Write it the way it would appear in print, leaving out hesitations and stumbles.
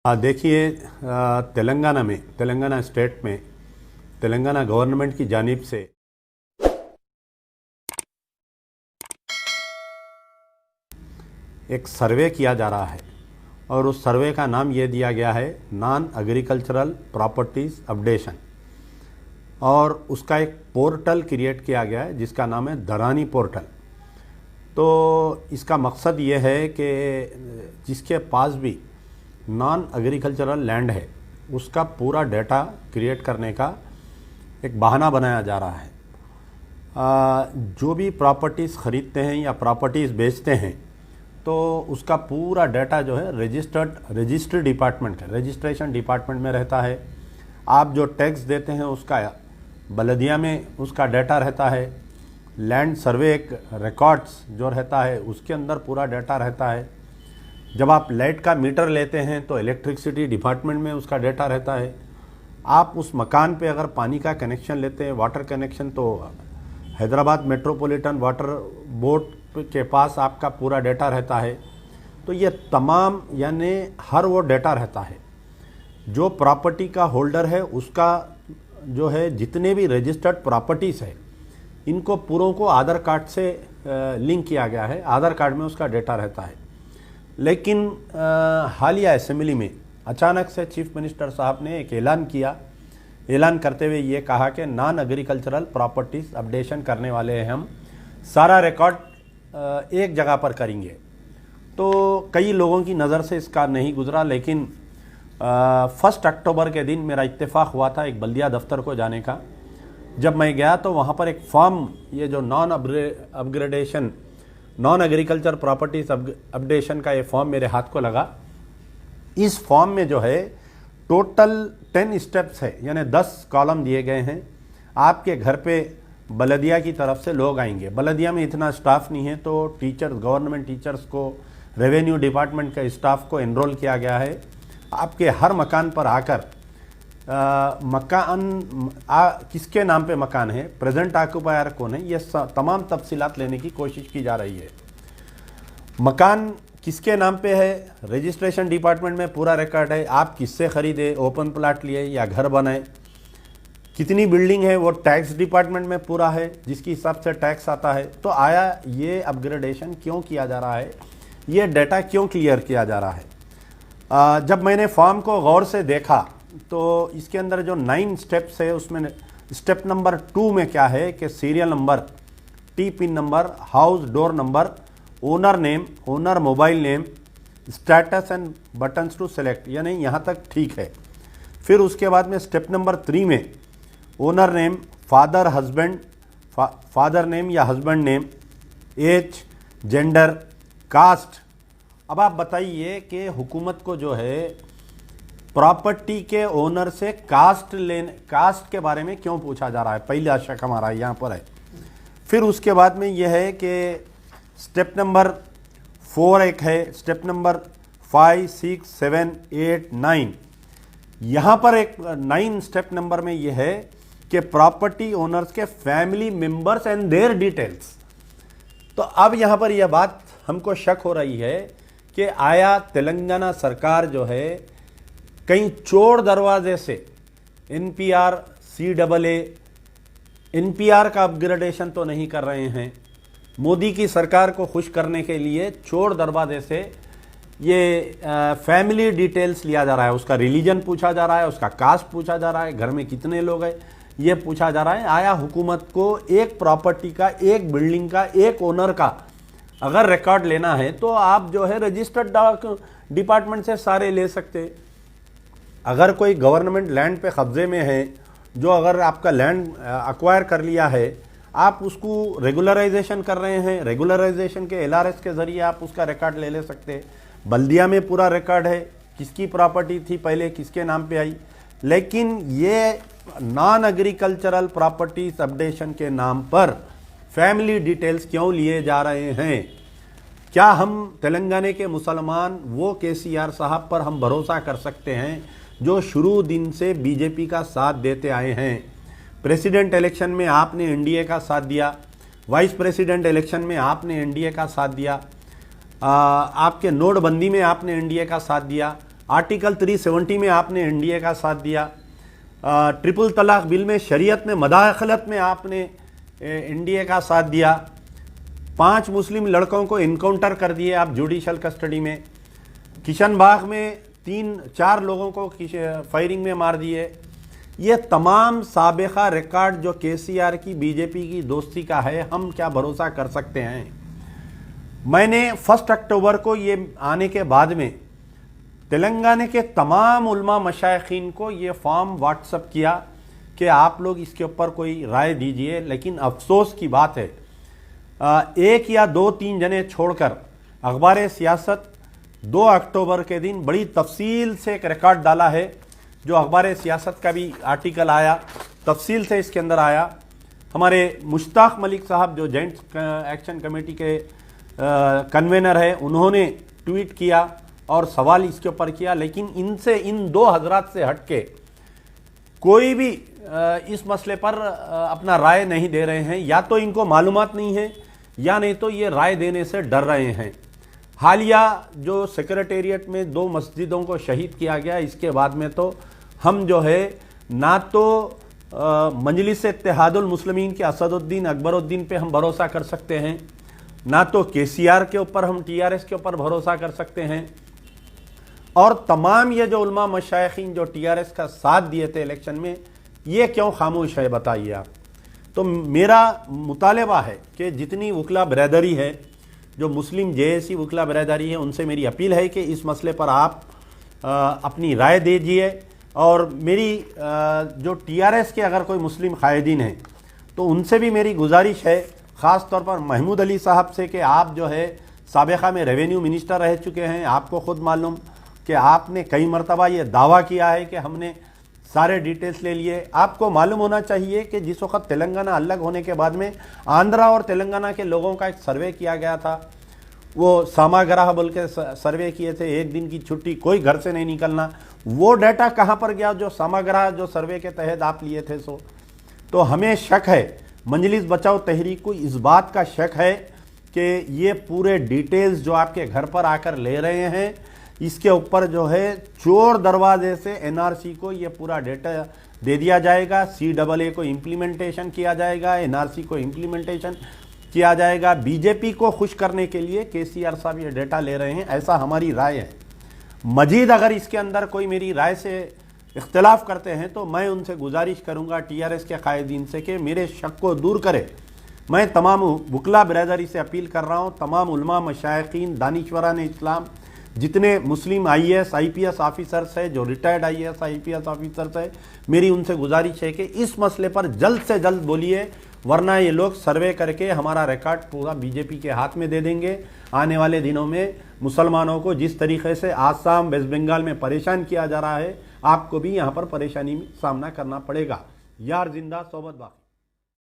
देखिए, तेलंगाना स्टेट में तेलंगाना गवर्नमेंट की जानिब से एक सर्वे किया जा रहा है और उस सर्वे का नाम ये दिया गया है नॉन एग्रीकल्चरल प्रॉपर्टीज़ अपडेशन। और उसका एक पोर्टल क्रिएट किया गया है जिसका नाम है धरानी पोर्टल। तो इसका मकसद ये है कि जिसके पास भी नॉन एग्रीकल्चरल लैंड है उसका पूरा डेटा क्रिएट करने का एक बहाना बनाया जा रहा है। जो भी प्रॉपर्टीज़ ख़रीदते हैं या प्रॉपर्टीज़ बेचते हैं तो उसका पूरा डाटा जो है रजिस्ट्री डिपार्टमेंट का रजिस्ट्रेशन डिपार्टमेंट में रहता है। आप जो टैक्स देते हैं उसका बलदिया में उसका डाटा रहता है। लैंड सर्वे एक रिकॉर्ड्स जो रहता है उसके अंदर पूरा डाटा रहता है। जब आप लाइट का मीटर लेते हैं तो इलेक्ट्रिसिटी डिपार्टमेंट में उसका डाटा रहता है। आप उस मकान पे अगर पानी का कनेक्शन लेते हैं, वाटर कनेक्शन, तो हैदराबाद मेट्रोपॉलिटन वाटर बोर्ड के पास आपका पूरा डाटा रहता है। तो ये तमाम यानी हर वो डाटा रहता है जो प्रॉपर्टी का होल्डर है उसका जो है जितने भी रजिस्टर्ड प्रॉपर्टीज़ है इनको पूरों को आधार कार्ड से लिंक किया गया है। आधार कार्ड में उसका डाटा रहता है। लेकिन हालिया असेंबली में अचानक से चीफ मिनिस्टर साहब ने एक ऐलान करते हुए ये कहा कि नॉन एग्रीकल्चरल प्रॉपर्टीज़ अपडेशन करने वाले हैं हम, सारा रिकॉर्ड एक जगह पर करेंगे। तो कई लोगों की नज़र से इसका नहीं गुजरा, लेकिन 1 अक्टूबर के दिन मेरा इत्तेफाक हुआ था एक बल्दिया दफ्तर को जाने का। जब मैं गया तो वहाँ पर एक फॉर्म, ये जो नॉन एग्रीकल्चर प्रॉपर्टीज़ अपडेशन का ये फॉर्म मेरे हाथ को लगा। इस फॉर्म में जो है टोटल 10 स्टेप्स है, यानी 10 कॉलम दिए गए हैं। आपके घर पे बलदिया की तरफ से लोग आएंगे। बलदिया में इतना स्टाफ नहीं है तो टीचर्स, गवर्नमेंट टीचर्स को, रेवेन्यू डिपार्टमेंट के स्टाफ को एनरोल किया गया है। आपके हर मकान पर आकर किसके नाम पे मकान है, प्रेजेंट ऑक्यूपायर कौन है, ये तमाम तफसीलात लेने की कोशिश की जा रही है। मकान किसके नाम पे है, रजिस्ट्रेशन डिपार्टमेंट में पूरा रिकॉर्ड है। आप किससे ख़रीदे, ओपन प्लाट लिए या घर बनाए, कितनी बिल्डिंग है वो टैक्स डिपार्टमेंट में पूरा है जिसके हिसाब से टैक्स आता है। तो आया ये अपग्रेडेशन क्यों किया जा रहा है, ये डाटा क्यों क्लियर किया जा रहा है। जब मैंने फॉर्म को गौर से देखा तो इसके अंदर जो 9 स्टेप्स है उसमें स्टेप नंबर 2 में क्या है कि serial number, T PIN number, house door number, owner name, owner mobile name, status and buttons to select, यानी यहाँ तक ठीक है। फिर उसके बाद में स्टेप नंबर 3 में ओनर नेम, फादर नेम या husband name, age, gender, caste. अब आप बताइए कि हुकूमत को जो है प्रॉपर्टी के ओनर से कास्ट के बारे में क्यों पूछा जा रहा है, पहला शक हमारा यहाँ पर है। फिर उसके बाद में यह है कि स्टेप नंबर 4 एक है, स्टेप नंबर 5, 6, 7, 8, 9, यहाँ पर एक 9 स्टेप नंबर में यह है कि प्रॉपर्टी ओनर्स के family members and their details. तो अब यहाँ पर यह बात हमको शक हो रही है कि आया तेलंगाना सरकार जो है कहीं चोर दरवाजे से NPR, CAA, NPR का अपग्रेडेशन तो नहीं कर रहे हैं। मोदी की सरकार को खुश करने के लिए चोर दरवाजे से ये फैमिली डिटेल्स लिया जा रहा है। उसका रिलीजन पूछा जा रहा है, उसका कास्ट पूछा जा रहा है, घर में कितने लोग हैं ये पूछा जा रहा है। आया हुकूमत को एक प्रॉपर्टी का, एक बिल्डिंग का, एक ओनर का अगर रिकॉर्ड लेना है तो आप जो है रजिस्टर्ड डिपार्टमेंट से सारे ले सकते। अगर कोई गवर्नमेंट लैंड पे कब्जे में है, जो अगर आपका लैंड अक्वायर कर लिया है, आप उसको रेगुलराइजेशन कर रहे हैं, रेगुलराइजेशन के LRS के ज़रिए आप उसका रिकॉर्ड ले सकते। बल्दिया में पूरा रिकॉर्ड है, किसकी प्रॉपर्टी थी पहले, किसके नाम पे आई। लेकिन ये नॉन एग्रीकल्चरल प्रॉपर्टीज अपडेशन के नाम पर फैमिली डिटेल्स क्यों लिए जा रहे हैं? क्या हम तेलंगाना के मुसलमान वो KCR साहब पर हम भरोसा कर सकते हैं जो शुरू दिन से बीजेपी का साथ देते आए हैं? प्रेसिडेंट इलेक्शन में आपने NDA का साथ दिया, वाइस प्रेसिडेंट इलेक्शन में आपने NDA का साथ दिया, आपके नोटबंदी में आपने NDA का साथ दिया, आर्टिकल 370 में आपने एनडीए का साथ दिया, ट्रिपल तलाक बिल में शरीयत में मदाखलत में आपने एनडीए का साथ दिया, 5 मुस्लिम लड़कों को इनकाउंटर कर दिए आप जुडिशल कस्टडी में, किशनबाग में 3-4 लोगों को फायरिंग में मार दिए। ये तमाम साबिका रिकॉर्ड जो केसीआर की बीजेपी की दोस्ती का है, हम क्या भरोसा कर सकते हैं। मैंने 1 अक्टूबर को ये आने के बाद में तेलंगाना के तमाम उलमा मशाइखीन को ये फॉर्म व्हाट्सअप किया कि आप लोग इसके ऊपर कोई राय दीजिए। लेकिन अफसोस की बात है, 1 या 2-3 जने छोड़कर अखबार सियासत 2 अक्टूबर के दिन बड़ी तफसील से एक रिकॉर्ड डाला है, जो अखबार सियासत का भी आर्टिकल आया, तफसील से इसके अंदर आया। हमारे मुश्ताक मलिक साहब जो जॉइंट एक्शन कमेटी के कन्वेनर है, उन्होंने ट्वीट किया और सवाल इसके ऊपर किया। लेकिन इनसे, इन 2 हजरात से हटके कोई भी इस मसले पर अपना राय नहीं दे रहे हैं। या तो इनको मालूमात नहीं है, या नहीं तो ये राय देने से डर रहे हैं। हालिया जो सेक्रेटेरिएट में 2 मस्जिदों को शहीद किया गया, इसके बाद में तो हम जो है ना तो मजलिस इत्तेहादुल मुस्लिमीन के असदुद्दीन अकबरुद्दीन पे हम भरोसा कर सकते हैं, ना तो केसीआर के ऊपर, हम टीआरएस के ऊपर भरोसा कर सकते हैं। और तमाम ये जो उलमा मशाइखीन जो टीआरएस का साथ दिए थे इलेक्शन में, ये क्यों खामोश है बताइए आप। तो मेरा मुतालबा है कि जितनी वकला बरदरी है, जो मुस्लिम जेएसी वकला बरदरी है, उनसे मेरी अपील है कि इस मसले पर आप अपनी राय दीजिए। और मेरी जो टीआरएस के अगर कोई मुस्लिम कायदीन हैं तो उनसे भी मेरी गुजारिश है, ख़ास तौर पर महमूद अली साहब से, कि आप जो है साबिक़ा में रेवेन्यू मिनिस्टर रह चुके हैं, आपको ख़ुद मालूम कि आपने कई मरतबा ये दावा किया है कि हमने सारे डिटेल्स ले लिए। आपको मालूम होना चाहिए कि जिस वक्त तेलंगाना अलग होने के बाद में आंध्रा और तेलंगाना के लोगों का एक सर्वे किया गया था, वो सामाग्रह बोल के सर्वे किए थे, 1 दिन की छुट्टी, कोई घर से नहीं निकलना। वो डाटा कहाँ पर गया जो सामाग्रह जो सर्वे के तहत आप लिए थे? तो हमें शक है, मजलिस बचाओ तहरीक को इस बात का शक है कि ये पूरे डिटेल्स जो आपके घर पर आकर ले रहे हैं, इसके ऊपर जो है चोर दरवाजे से एनआरसी को ये पूरा डेटा दे दिया जाएगा, CAA को इम्प्लीमेंटेशन किया जाएगा, एनआरसी को इम्प्लीमेंटेशन किया जाएगा। बीजेपी को खुश करने के लिए केसीआर साहब ये डेटा ले रहे हैं, ऐसा हमारी राय है। मजीद अगर इसके अंदर कोई मेरी राय से इख्तलाफ करते हैं तो मैं उनसे गुजारिश करूंगा टीआरएस के कायदीन से कि मेरे शक को दूर करें। मैं तमाम वकला बरदरी से अपील कर रहा हूँ, तमाम उलमा मशाइखीन, दानिश्वरान इस्लाम, जितने मुस्लिम IAS IPS ऑफिसर्स है, जो रिटायर्ड IAS IPS ऑफिसर्स है, मेरी उनसे गुजारिश है कि इस मसले पर जल्द से जल्द बोलिए, वरना ये लोग सर्वे करके हमारा रिकॉर्ड पूरा बीजेपी के हाथ में दे देंगे। आने वाले दिनों में मुसलमानों को जिस तरीके से आसाम, वेस्ट बंगाल में परेशान किया जा रहा है, आपको भी यहाँ पर परेशानी में सामना करना पड़ेगा। यार जिंदा सोबत बाकी।